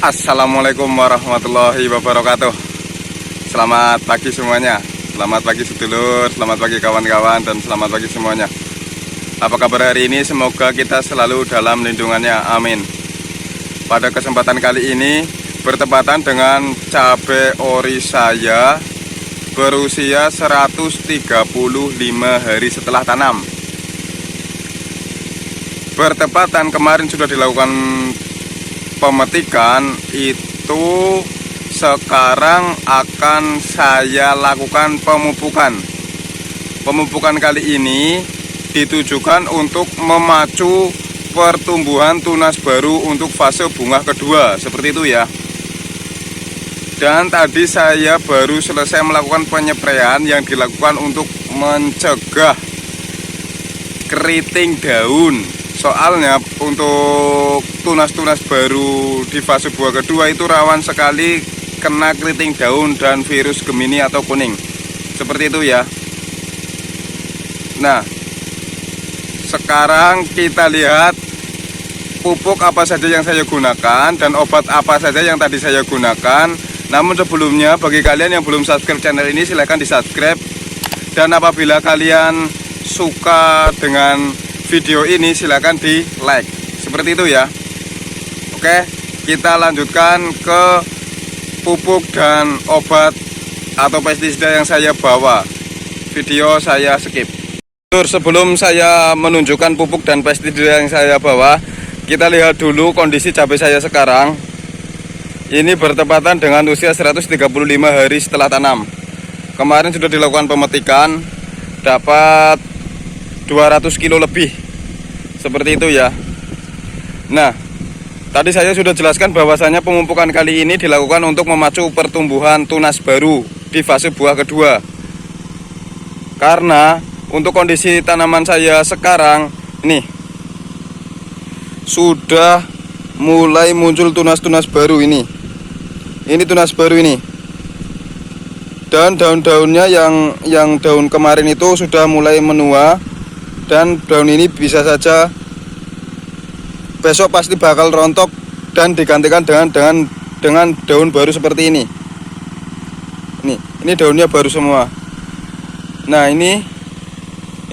Assalamualaikum warahmatullahi wabarakatuh. Selamat pagi semuanya. Selamat pagi sedulur, selamat pagi kawan-kawan, dan selamat pagi semuanya. Apa kabar hari ini? Semoga kita selalu dalam lindungannya, amin. Pada kesempatan kali ini bertepatan dengan cabai ori saya berusia 135 hari setelah tanam. Bertepatan kemarin sudah dilakukan pemetikan, itu sekarang akan saya lakukan pemupukan. Pemupukan kali ini ditujukan untuk memacu pertumbuhan tunas baru untuk fase bunga kedua, seperti itu ya. Dan tadi saya baru selesai melakukan penyepraian yang dilakukan untuk mencegah keriting daun. Soalnya untuk tunas-tunas baru di fase buah kedua itu rawan sekali kena keriting daun dan virus Gemini atau kuning. Seperti itu ya. Nah, sekarang kita lihat pupuk apa saja yang saya gunakan dan obat apa saja yang tadi saya gunakan. Namun sebelumnya, bagi kalian yang belum subscribe channel ini, silahkan di subscribe. Dan apabila kalian suka dengan video ini, silahkan di like. Seperti itu ya. Oke, kita lanjutkan ke pupuk dan obat atau pestisida yang saya bawa. Video saya skip. Sebelum saya menunjukkan pupuk dan pestisida yang saya bawa, kita lihat dulu kondisi cabai saya sekarang. Ini bertepatan dengan usia 135 hari setelah tanam. Kemarin sudah dilakukan pemetikan, dapat 200 kilo lebih, seperti itu ya. Nah, tadi saya sudah jelaskan bahwasanya pemupukan kali ini dilakukan untuk memacu pertumbuhan tunas baru di fase buah kedua. Karena untuk kondisi tanaman saya sekarang ini sudah mulai muncul tunas-tunas baru ini. Ini tunas baru ini. Dan daun-daunnya yang daun kemarin itu sudah mulai menua. Dan daun ini bisa saja besok pasti bakal rontok dan digantikan dengan daun baru seperti ini. Ini daunnya baru semua. Nah, ini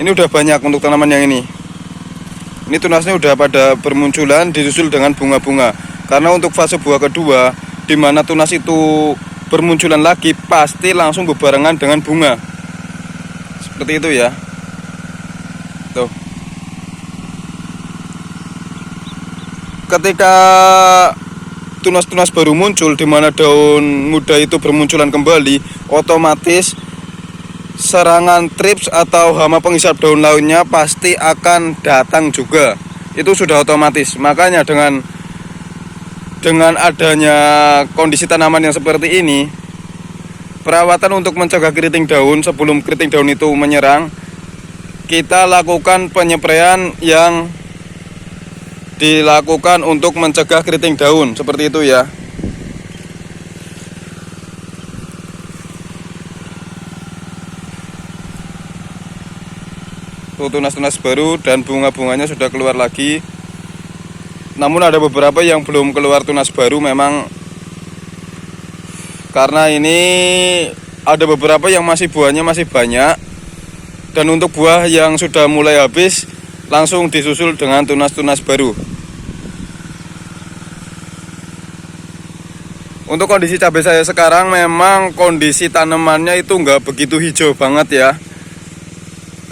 udah banyak untuk tanaman yang ini. Ini tunasnya udah pada bermunculan disusul dengan bunga-bunga. Karena untuk fase buah kedua, di mana tunas itu bermunculan lagi, pasti langsung berbarengan dengan bunga. Seperti itu ya. Tuh. Ketika tunas-tunas baru muncul, di mana daun muda itu bermunculan kembali, otomatis serangan trips atau hama penghisap daun lainnya pasti akan datang juga. Itu sudah otomatis. Makanya dengan adanya kondisi tanaman yang seperti ini, perawatan untuk mencegah keriting daun sebelum keriting daun itu menyerang, kita lakukan penyepraian yang dilakukan untuk mencegah keriting daun, seperti itu ya. Tuh, tunas-tunas baru dan bunga-bunganya sudah keluar lagi. Namun ada beberapa yang belum keluar tunas baru, memang karena ini ada beberapa yang masih buahnya masih banyak. Dan untuk buah yang sudah mulai habis, langsung disusul dengan tunas-tunas baru. Untuk kondisi cabai saya sekarang, memang kondisi tanamannya itu nggak begitu hijau banget ya.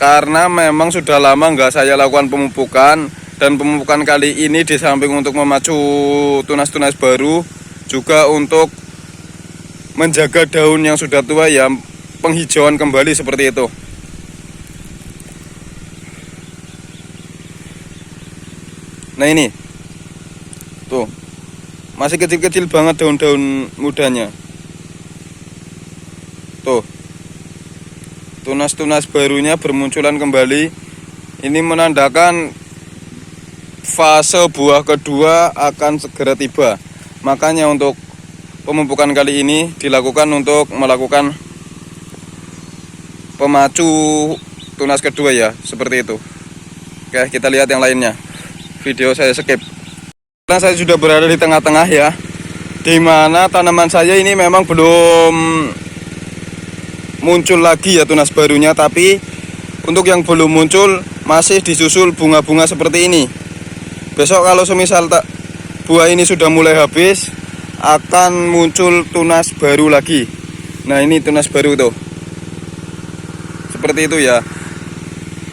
Karena memang sudah lama nggak saya lakukan pemupukan. Dan pemupukan kali ini di samping untuk memacu tunas-tunas baru, juga untuk menjaga daun yang sudah tua ya, penghijauan kembali seperti itu. Nah, ini tuh masih kecil-kecil banget daun-daun mudanya. Tuh, tunas-tunas barunya bermunculan kembali. Ini menandakan fase buah kedua akan segera tiba. Makanya untuk pemupukan kali ini dilakukan untuk melakukan pemacu tunas kedua ya, seperti itu. Oke, kita lihat yang lainnya. Video saya skip. Karena saya sudah berada di tengah-tengah ya. di mana tanaman saya ini memang belum muncul lagi ya tunas barunya, tapi untuk yang belum muncul masih disusul bunga-bunga seperti ini. Besok kalau semisal buah ini sudah mulai habis, akan muncul tunas baru lagi. Nah, ini tunas baru tuh. Seperti itu ya.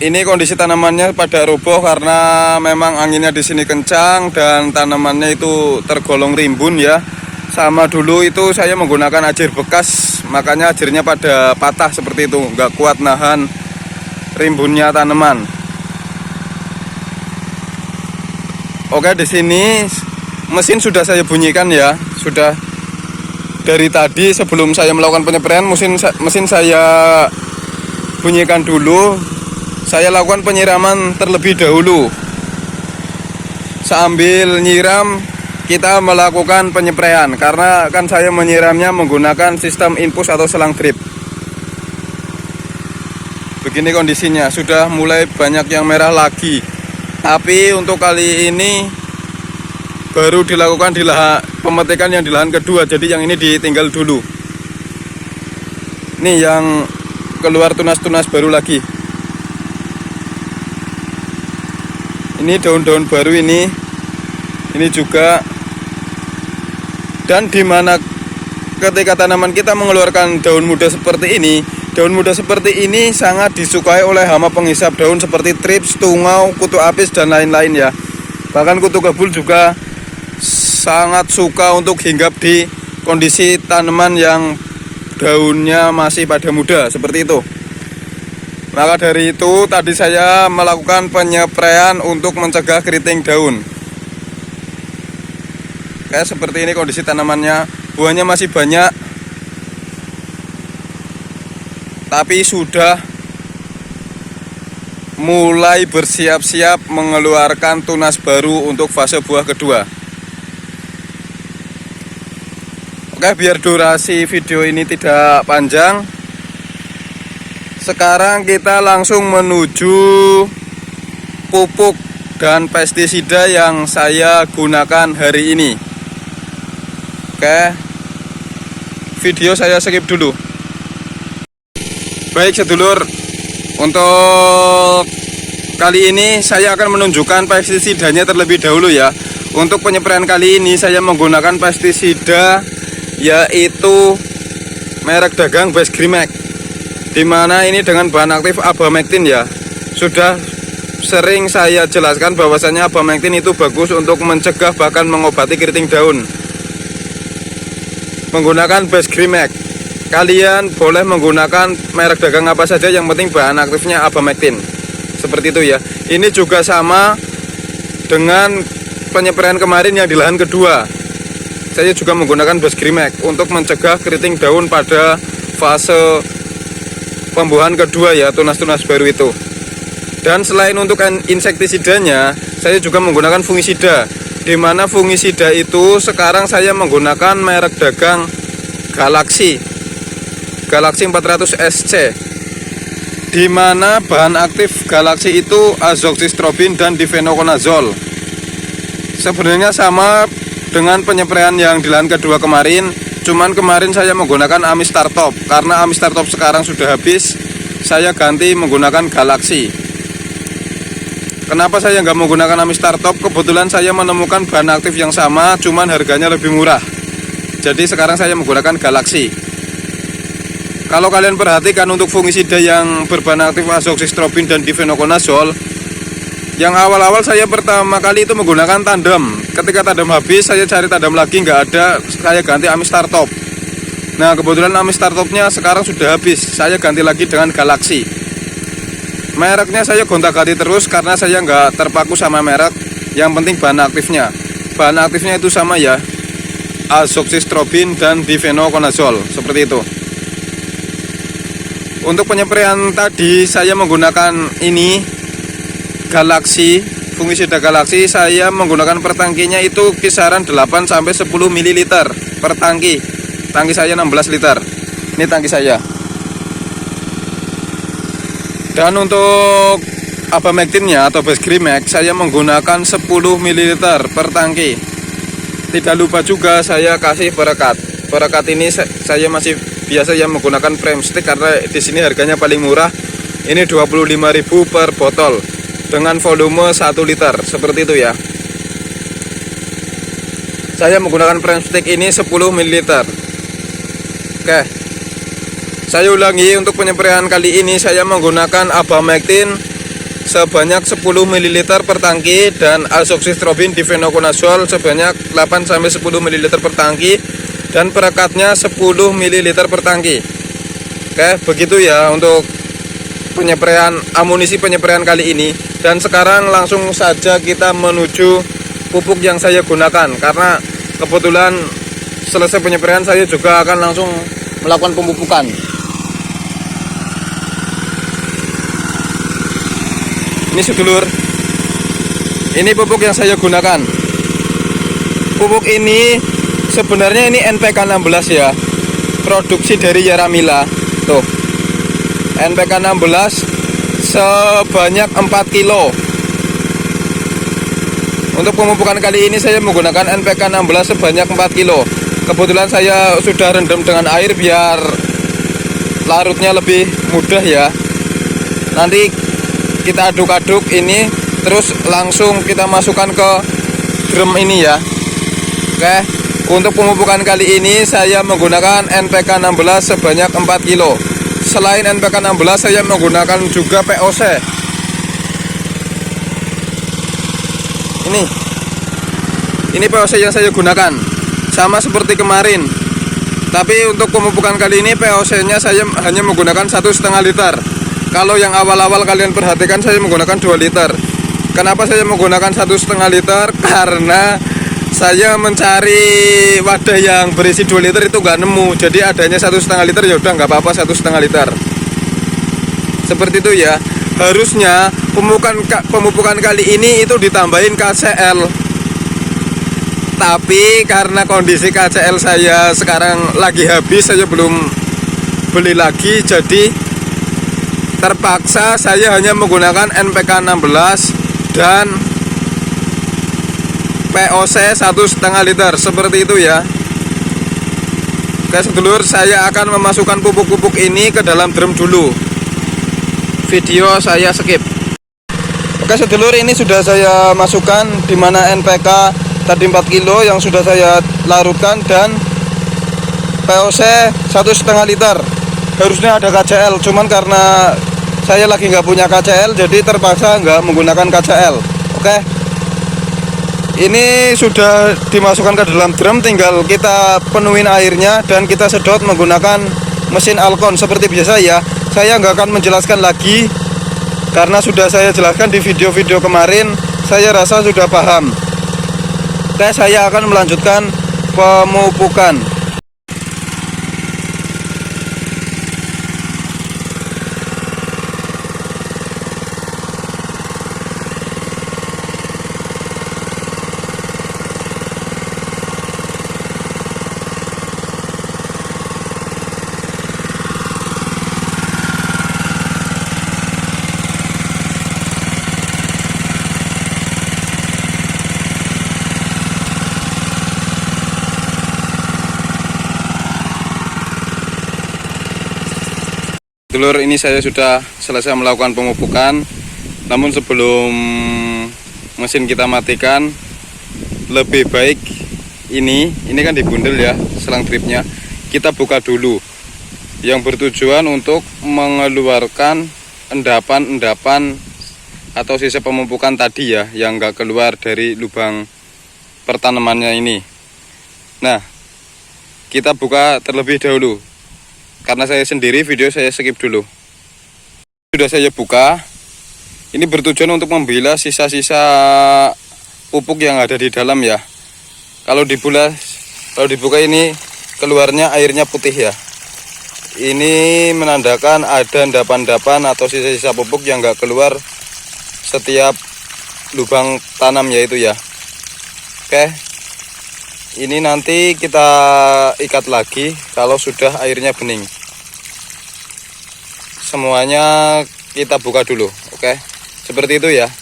Ini kondisi tanamannya pada roboh karena memang anginnya di sini kencang dan tanamannya itu tergolong rimbun ya. Sama dulu itu saya menggunakan ajir bekas, makanya ajirnya pada patah seperti itu, nggak kuat nahan rimbunnya tanaman. Oke, di sini mesin sudah saya bunyikan ya, sudah dari tadi sebelum saya melakukan penyepraian mesin saya bunyikan dulu. Saya lakukan penyiraman terlebih dahulu. Sambil nyiram kita melakukan penyepraian, karena kan saya menyiramnya menggunakan sistem infus atau selang drip. Begini kondisinya, sudah mulai banyak yang merah lagi. Tapi untuk kali ini baru dilakukan di pemetikan yang di lahan kedua, jadi yang ini ditinggal dulu. Nih yang keluar tunas-tunas baru lagi. Ini daun-daun baru ini juga. Dan dimana ketika tanaman kita mengeluarkan daun muda seperti ini, daun muda seperti ini sangat disukai oleh hama penghisap daun seperti trips, tungau, kutu apis dan lain-lain ya. Bahkan kutu kebul juga sangat suka untuk hinggap di kondisi tanaman yang daunnya masih pada muda seperti itu. Maka dari itu tadi saya melakukan penyepraian untuk mencegah keriting daun. Kayak seperti ini kondisi tanamannya, buahnya masih banyak, tapi sudah mulai bersiap-siap mengeluarkan tunas baru untuk fase buah kedua. Oke, biar durasi video ini tidak panjang, sekarang kita langsung menuju pupuk dan pestisida yang saya gunakan hari ini. Oke, video saya skip dulu. Baik sedulur, untuk kali ini saya akan menunjukkan pestisidanya terlebih dahulu ya. Untuk penyepraian kali ini saya menggunakan pestisida yaitu merek dagang Basgrimek, dimana ini dengan bahan aktif abamectin ya. Sudah sering saya jelaskan bahwasannya abamectin itu bagus untuk mencegah bahkan mengobati keriting daun. Menggunakan Basgrimek, kalian boleh menggunakan merek dagang apa saja, yang penting bahan aktifnya abamectin. Seperti itu ya. Ini juga sama dengan penyepraian kemarin yang di lahan kedua. Saya juga menggunakan Basgrimek untuk mencegah keriting daun pada fase pembuahan kedua ya, tunas-tunas baru itu. Dan selain untuk insektisidanya, saya juga menggunakan fungisida, di mana fungisida itu sekarang saya menggunakan merek dagang Galaxy 400 SC, di mana bahan aktif Galaxy itu azoxystrobin dan difenoconazole. Sebenarnya sama dengan penyepraian yang di lahan kedua kemarin, cuman kemarin saya menggunakan Amistartop, karena Amistartop sekarang sudah habis, saya ganti menggunakan Galaxy. Kenapa saya nggak menggunakan Amistartop? Kebetulan saya menemukan bahan aktif yang sama, cuman harganya lebih murah. Jadi sekarang saya menggunakan Galaxy. Kalau kalian perhatikan untuk fungisida yang berbahan aktif azoxystrobin dan difenoconazole, yang awal-awal saya pertama kali itu menggunakan Tandem. Ketika Tandem habis, saya cari Tandem lagi, nggak ada, saya ganti Amistartop. Nah, kebetulan Amistartopnya sekarang sudah habis, saya ganti lagi dengan Galaxy. Mereknya saya gonta-ganti terus karena saya nggak terpaku sama merek, yang penting bahan aktifnya. Bahan aktifnya itu sama ya, azoxystrobin dan difenoconazole, seperti itu. Untuk penyepraian tadi saya menggunakan ini Galaxy, fungisida Galaxy. Saya menggunakan per tangkinya itu kisaran 8 sampai 10 ml per tangki. Tangki saya 16 liter. Ini tangki saya. Dan untuk abamectinnya atau Basgrimek saya menggunakan 10 ml per tangki. tidak lupa juga saya kasih perekat. Perekat ini saya masih biasa yang menggunakan frame stick karena di sini harganya paling murah. Ini 25.000 per botol dengan volume 1 liter seperti itu ya. Saya menggunakan frame stick ini 10 ml. Oke. Saya ulangi, untuk penyepraian kali ini saya menggunakan Abamectin sebanyak 10 ml per tangki dan azoxystrobin difenoconazole sebanyak 8-10 ml per tangki dan perekatnya 10 ml per tangki. Oke, begitu ya untuk penyepraian amunisi penyepraian kali ini. Dan sekarang langsung saja kita menuju pupuk yang saya gunakan karena kebetulan selesai penyepraian saya juga akan langsung melakukan pemupukan. Ini sedulur, ini pupuk yang saya gunakan. Pupuk ini sebenarnya ini NPK 16 ya, produksi dari Yaramila. Tuh, NPK 16 sebanyak 4 kilo. Untuk pemupukan kali ini saya menggunakan NPK 16 sebanyak 4 kilo. Kebetulan saya sudah rendam dengan air biar larutnya lebih mudah ya. Nanti kita aduk-aduk ini, terus langsung kita masukkan ke drum ini ya. Oke, untuk pemupukan kali ini saya menggunakan NPK 16 sebanyak 4 kilo. Selain NPK 16 saya menggunakan juga POC. Ini POC yang saya gunakan, sama seperti kemarin. Tapi untuk pemupukan kali ini POC nya saya hanya menggunakan 1,5 liter. Kalau yang awal-awal kalian perhatikan saya menggunakan 2 liter. Kenapa saya menggunakan 1,5 liter? Karena saya mencari wadah yang berisi 2 liter itu nggak nemu. Jadi adanya 1,5 liter, ya udah nggak apa-apa 1,5 liter. Seperti itu ya. Harusnya pemupukan kali ini itu ditambahin KCl. Tapi karena kondisi KCl saya sekarang lagi habis, saya belum beli lagi, jadi terpaksa saya hanya menggunakan NPK 16 dan POC 1,5 liter seperti itu ya. Oke sedulur, saya akan memasukkan pupuk-pupuk ini ke dalam drum dulu. Video saya skip. Oke sedulur, ini sudah saya masukkan, dimana NPK tadi 4 kilo yang sudah saya larutkan dan POC 1,5 liter. Harusnya ada KCl, cuman karena saya lagi nggak punya KCl, jadi terpaksa nggak menggunakan KCl. Oke, ini sudah dimasukkan ke dalam drum, tinggal kita penuhin airnya dan kita sedot menggunakan mesin Alcon seperti biasa ya. Saya nggak akan menjelaskan lagi karena sudah saya jelaskan di video-video kemarin. Saya rasa sudah paham. Oke, saya akan melanjutkan pemupukan. Dulur, ini saya sudah selesai melakukan pemupukan. Namun sebelum mesin kita matikan, lebih baik ini kan dibundel ya selang dripnya. Kita buka dulu, yang bertujuan untuk mengeluarkan endapan-endapan atau sisa pemupukan tadi ya, yang nggak keluar dari lubang pertanamannya ini. Nah, kita buka terlebih dahulu. Karena saya sendiri, video saya skip dulu. Sudah saya buka. Ini bertujuan untuk membilas sisa-sisa pupuk yang ada di dalam ya. Kalau dibuka ini keluarnya airnya putih ya. Ini menandakan ada endapan-endapan atau sisa-sisa pupuk yang nggak keluar setiap lubang tanam yaitu ya. Oke. Ini nanti kita ikat lagi kalau sudah airnya bening. Semuanya kita buka dulu, oke? Seperti itu ya.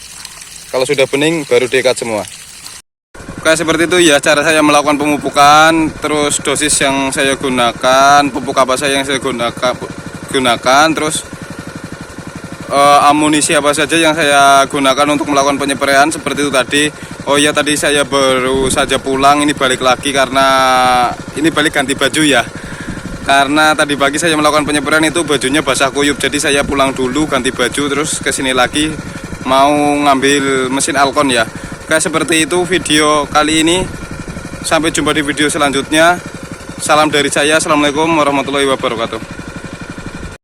Kalau sudah bening baru diikat semua. Kayak seperti itu ya cara saya melakukan pemupukan, terus dosis yang saya gunakan, pupuk apa saja yang saya gunakan, terus amunisi apa saja yang saya gunakan untuk melakukan penyepraian seperti itu tadi. Oh ya, tadi saya baru saja pulang, ini balik lagi karena ini balik ganti baju ya. Karena tadi pagi saya melakukan penyepraian itu bajunya basah kuyup, jadi saya pulang dulu ganti baju terus kesini lagi mau ngambil mesin Alkon ya. Kayak seperti itu video kali ini. Sampai jumpa di video selanjutnya. Salam dari saya. Assalamualaikum warahmatullahi wabarakatuh.